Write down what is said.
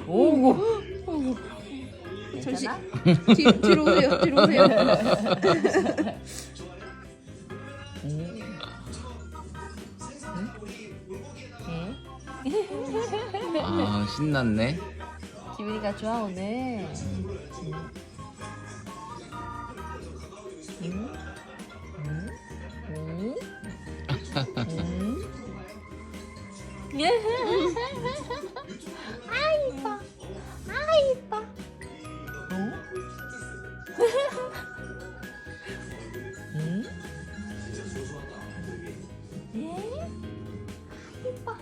오고. 잠시 괜찮아? 뒤로 오세요. 뒤로 오세요. 아 신났네. 지민이가 좋아 오늘. 아 이뻐. 아 이뻐. 예? 이뻐.